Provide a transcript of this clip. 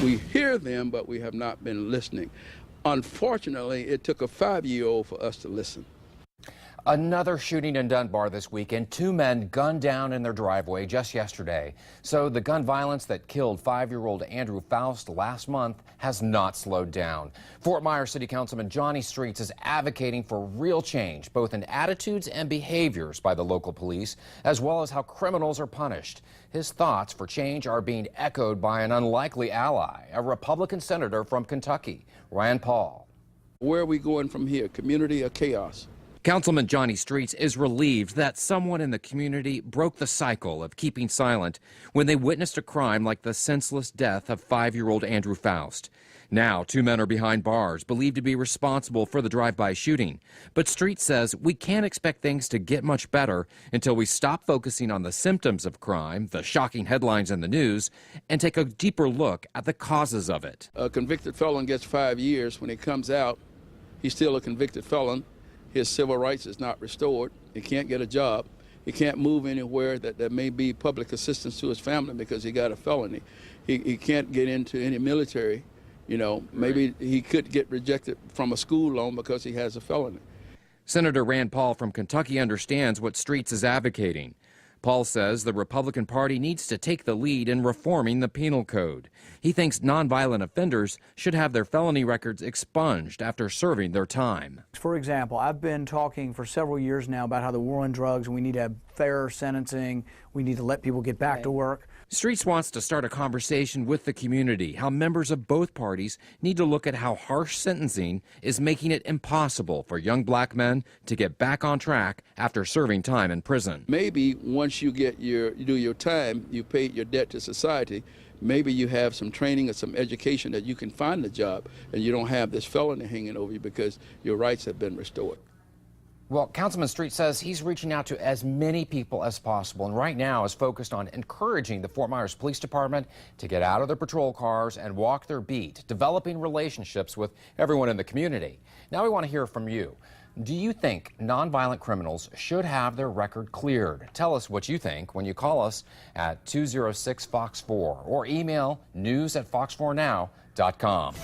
We hear them, but we have not been listening. Unfortunately, it took a 5-year-old for us to listen. Another shooting in Dunbar this weekend. 2 men gunned down in their driveway just yesterday. So the gun violence that killed 5-year-old Andrew Faust last month has not slowed down. Fort Myers City Councilman Johnny Streets is advocating for real change, both in attitudes and behaviors by the local police, as well as how criminals are punished. His thoughts for change are being echoed by an unlikely ally, a Republican senator from Kentucky, Rand Paul. Where are we going from here, community or chaos? Councilman Johnny Streets is relieved that someone in the community broke the cycle of keeping silent when they witnessed a crime like the senseless death of 5-year-old Andrew Faust. Now, 2 men are behind bars, believed to be responsible for the drive-by shooting. But Streets says we can't expect things to get much better until we stop focusing on the symptoms of crime, the shocking headlines in the news, and take a deeper look at the causes of it. A convicted felon gets 5 years. When he comes out, he's still a convicted felon. His civil rights is not restored. He can't get a job. He can't move anywhere that may be public assistance to his family because he got a felony. He can't get into any military. You know, maybe he could get rejected from a school loan because he has a felony. Senator Rand Paul from Kentucky understands what Streets is advocating. Paul says the Republican Party needs to take the lead in reforming the penal code. He thinks nonviolent offenders should have their felony records expunged after serving their time. For example, I've been talking for several years now about how the war on drugs and we need to have fairer sentencing. We need to let people get back to work. Streets wants to start a conversation with the community, how members of both parties need to look at how harsh sentencing is making it impossible for young black men to get back on track after serving time in prison. Maybe once you do your time, you paid your debt to society, maybe you have some training or some education that you can find a job and you don't have this felony hanging over you because your rights have been restored. Well, Councilman Street says he's reaching out to as many people as possible, and right now is focused on encouraging the Fort Myers Police Department to get out of their patrol cars and walk their beat, developing relationships with everyone in the community. Now we want to hear from you. Do you think nonviolent criminals should have their record cleared? Tell us what you think when you call us at 206-FOX4 or email news@fox4now.com.